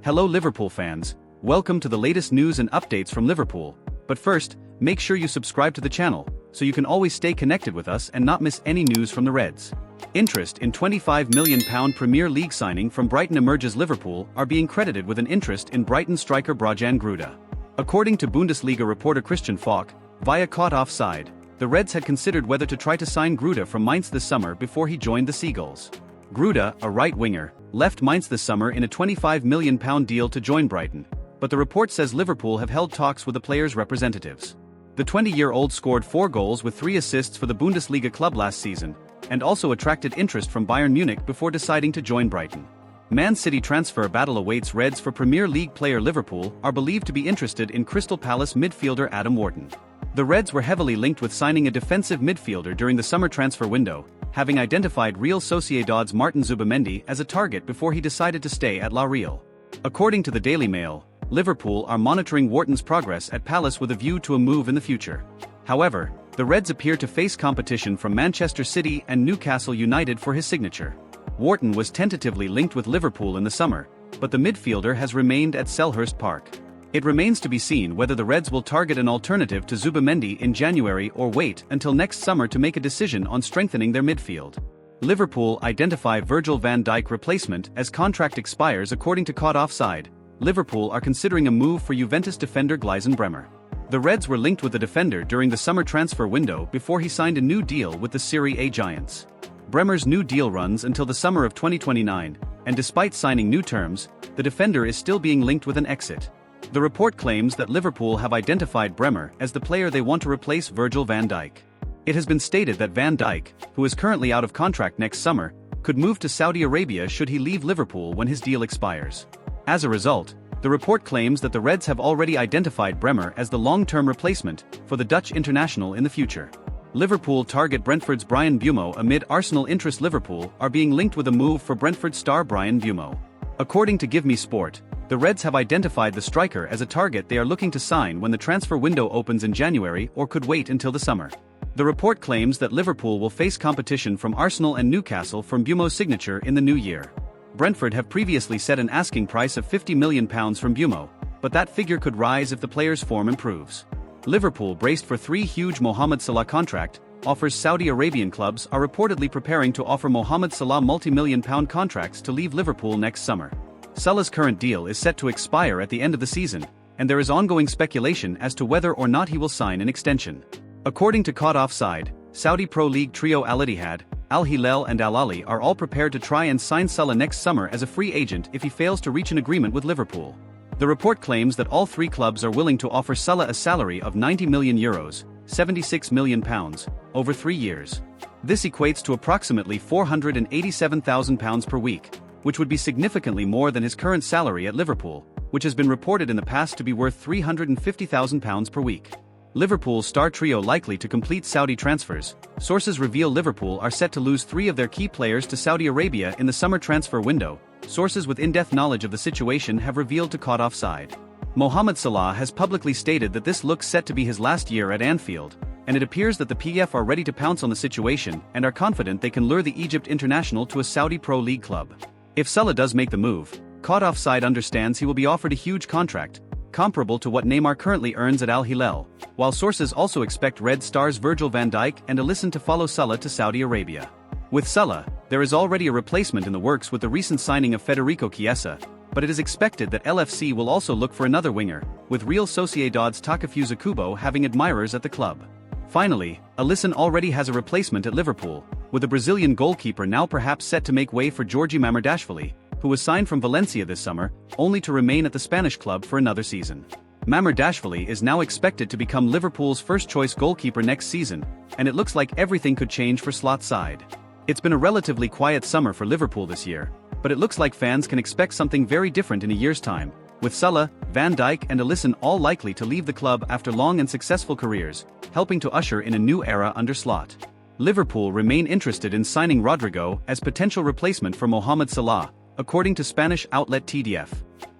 Hello Liverpool fans, welcome to the latest news and updates from Liverpool. But first, make sure you subscribe to the channel, so you can always stay connected with us and not miss any news from the Reds. Interest in £25 million Premier League signing from Brighton emerges. Liverpool are being credited with an interest in Brighton striker Virgil van Dijk. According to Bundesliga reporter Christian Falk, via Caught Offside, the Reds had considered whether to try to sign Gruda from Mainz this summer before he joined the Seagulls. Gruda, a right winger, left Mainz this summer in a £25 million deal to join Brighton, but the report says Liverpool have held talks with the player's representatives. The 20-year-old scored 4 goals with 3 assists for the Bundesliga club last season, and also attracted interest from Bayern Munich before deciding to join Brighton. Man City transfer battle awaits. Reds for Premier League player. Liverpool are believed to be interested in Crystal Palace midfielder Adam Wharton. The Reds were heavily linked with signing a defensive midfielder during the summer transfer window, having identified Real Sociedad's Martin Zubimendi as a target before he decided to stay at La Real. According to the Daily Mail, Liverpool are monitoring Wharton's progress at Palace with a view to a move in the future. However, the Reds appear to face competition from Manchester City and Newcastle United for his signature. Wharton was tentatively linked with Liverpool in the summer, but the midfielder has remained at Selhurst Park. It remains to be seen whether the Reds will target an alternative to Zubimendi in January or wait until next summer to make a decision on strengthening their midfield. Liverpool identify Virgil van Dijk replacement as contract expires. According to Caught Offside, Liverpool are considering a move for Juventus defender Gleisen Bremer. The Reds were linked with the defender during the summer transfer window before he signed a new deal with the Serie A giants. Bremer's new deal runs until the summer of 2029, and despite signing new terms, the defender is still being linked with an exit. The report claims that Liverpool have identified Bremer as the player they want to replace Virgil van Dijk. It has been stated that Van Dijk, who is currently out of contract next summer, could move to Saudi Arabia should he leave Liverpool when his deal expires. As a result, the report claims that the Reds have already identified Bremer as the long-term replacement for the Dutch international in the future. Liverpool target Brentford's Bryan Mbeumo amid Arsenal interest. Liverpool are being linked with a move for Brentford star Bryan Mbeumo. According to Give Me Sport, the Reds have identified the striker as a target they are looking to sign when the transfer window opens in January or could wait until the summer. The report claims that Liverpool will face competition from Arsenal and Newcastle for Mbeumo's signature in the new year. Brentford have previously set an asking price of £50 million from Mbeumo, but that figure could rise if the player's form improves. Liverpool, braced for 3 huge Muhammad Salah contract offers. Saudi Arabian clubs are reportedly preparing to offer Muhammad Salah multi-million-pound contracts to leave Liverpool next summer. Salah's current deal is set to expire at the end of the season, and there is ongoing speculation as to whether or not he will sign an extension. According to Caught Offside, Saudi Pro League trio Al Ittihad, Al Hilal and Al Ahly are all prepared to try and sign Salah next summer as a free agent if he fails to reach an agreement with Liverpool. The report claims that all 3 clubs are willing to offer Salah a salary of €90 million, £76 million, over 3 years. This equates to approximately £487,000 per week, which would be significantly more than his current salary at Liverpool, which has been reported in the past to be worth £350,000 per week. Liverpool's star trio likely to complete Saudi transfers. Sources reveal Liverpool are set to lose 3 of their key players to Saudi Arabia in the summer transfer window. Sources with in-depth knowledge of the situation have revealed to Caught Offside. Mohamed Salah has publicly stated that this looks set to be his last year at Anfield, and it appears that the PF are ready to pounce on the situation and are confident they can lure the Egypt international to a Saudi Pro League club. If Salah does make the move, Caught Offside understands he will be offered a huge contract, comparable to what Neymar currently earns at Al Hilal, while sources also expect Red stars Virgil van Dijk and Alisson to follow Salah to Saudi Arabia. With Salah, there is already a replacement in the works with the recent signing of Federico Chiesa, but it is expected that LFC will also look for another winger, with Real Sociedad's Takefusa Kubo having admirers at the club. Finally, Alisson already has a replacement at Liverpool, with the Brazilian goalkeeper now perhaps set to make way for Georgi Mamardashvili, who was signed from Valencia this summer, only to remain at the Spanish club for another season. Mamardashvili is now expected to become Liverpool's first-choice goalkeeper next season, and it looks like everything could change for Slot's side. It's been a relatively quiet summer for Liverpool this year, but it looks like fans can expect something very different in a year's time, with Salah, Van Dijk and Alisson all likely to leave the club after long and successful careers, helping to usher in a new era under Slot. Liverpool remain interested in signing Rodrigo as potential replacement for Mohamed Salah, according to Spanish outlet TDF.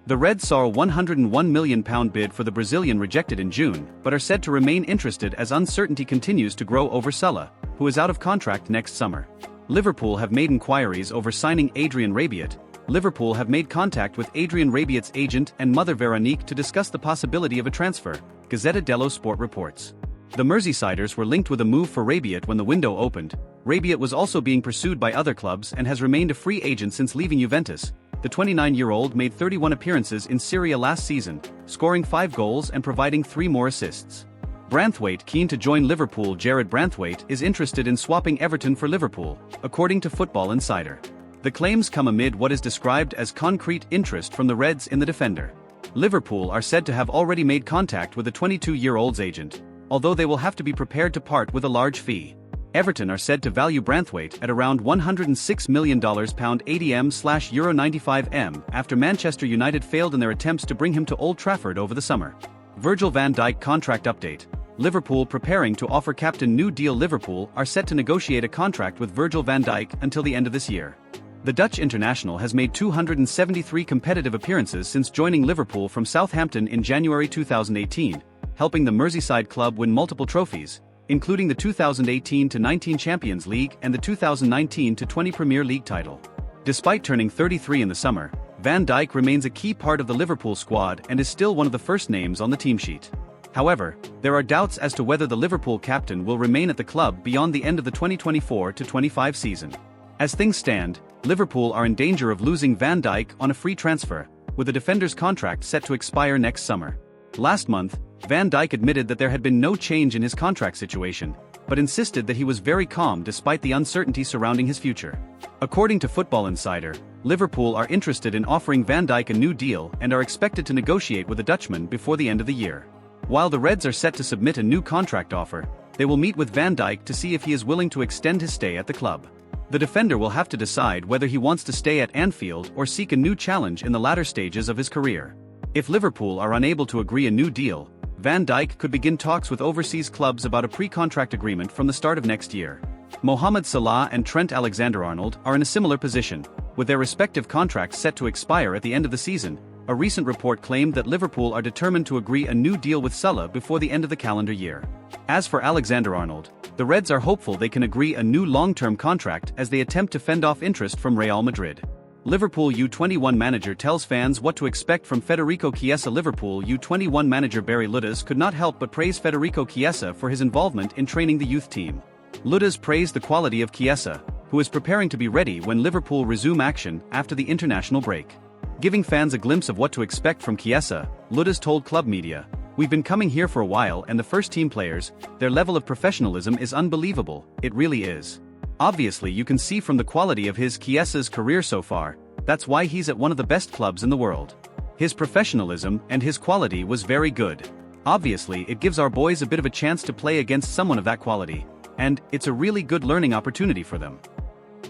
The Reds saw a £101 million bid for the Brazilian rejected in June, but are said to remain interested as uncertainty continues to grow over Salah, who is out of contract next summer. Liverpool have made inquiries over signing Adrien Rabiot, Liverpool have made contact with Adrien Rabiot's agent and mother Veronique to discuss the possibility of a transfer, Gazzetta dello Sport reports. The Merseysiders were linked with a move for Rabiot when the window opened. Rabiot was also being pursued by other clubs and has remained a free agent since leaving Juventus. The 29-year-old made 31 appearances in Serie A last season, scoring 5 goals and providing 3 more assists. Branthwaite, keen to join Liverpool. Jared Branthwaite is interested in swapping Everton for Liverpool, according to Football Insider. The claims come amid what is described as concrete interest from the Reds in the defender. Liverpool are said to have already made contact with the 22-year-old's agent, although they will have to be prepared to part with a large fee. Everton are said to value Branthwaite at around $106 million £80m/Euro 95m after Manchester United failed in their attempts to bring him to Old Trafford over the summer. Virgil van Dijk contract update. Liverpool preparing to offer captain new deal. Liverpool are set to negotiate a contract with Virgil van Dijk until the end of this year. The Dutch international has made 273 competitive appearances since joining Liverpool from Southampton in January 2018, helping the Merseyside club win multiple trophies, including the 2018-19 Champions League and the 2019-20 Premier League title. Despite turning 33 in the summer, Van Dijk remains a key part of the Liverpool squad and is still one of the first names on the team sheet. However, there are doubts as to whether the Liverpool captain will remain at the club beyond the end of the 2024-25 season. As things stand, Liverpool are in danger of losing Van Dijk on a free transfer, with the defender's contract set to expire next summer. Last month, Van Dijk admitted that there had been no change in his contract situation, but insisted that he was very calm despite the uncertainty surrounding his future. According to Football Insider, Liverpool are interested in offering Van Dijk a new deal and are expected to negotiate with the Dutchman before the end of the year. While the Reds are set to submit a new contract offer, they will meet with Van Dijk to see if he is willing to extend his stay at the club. The defender will have to decide whether he wants to stay at Anfield or seek a new challenge in the latter stages of his career. If Liverpool are unable to agree a new deal, Van Dijk could begin talks with overseas clubs about a pre-contract agreement from the start of next year. Mohamed Salah and Trent Alexander-Arnold are in a similar position, with their respective contracts set to expire at the end of the season. A recent report claimed that Liverpool are determined to agree a new deal with Salah before the end of the calendar year. As for Alexander-Arnold, the Reds are hopeful they can agree a new long-term contract as they attempt to fend off interest from Real Madrid. Liverpool U21 manager tells fans what to expect from Federico Chiesa. Liverpool U21 manager Barry Ludas could not help but praise Federico Chiesa for his involvement in training the youth team. Ludas praised the quality of Chiesa, who is preparing to be ready when Liverpool resume action after the international break. Giving fans a glimpse of what to expect from Chiesa, Ludas told club media, "We've been coming here for a while and the first team players, their level of professionalism is unbelievable, it really is. Obviously you can see from the quality of Chiesa's career so far, that's why he's at one of the best clubs in the world. His professionalism and his quality was very good. Obviously it gives our boys a bit of a chance to play against someone of that quality, and it's a really good learning opportunity for them."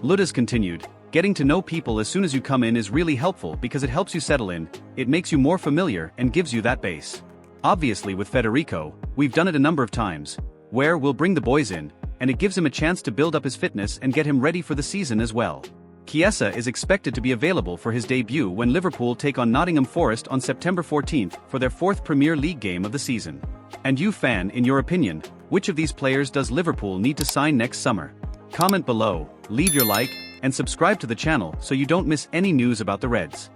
Ludas continued, "Getting to know people as soon as you come in is really helpful because it helps you settle in, it makes you more familiar and gives you that base. Obviously with Federico, we've done it a number of times, where we'll bring the boys in, and it gives him a chance to build up his fitness and get him ready for the season as well." Chiesa is expected to be available for his debut when Liverpool take on Nottingham Forest on September 14th for their 4th Premier League game of the season. And you fan, in your opinion, which of these players does Liverpool need to sign next summer? Comment below, leave your like, and subscribe to the channel so you don't miss any news about the Reds.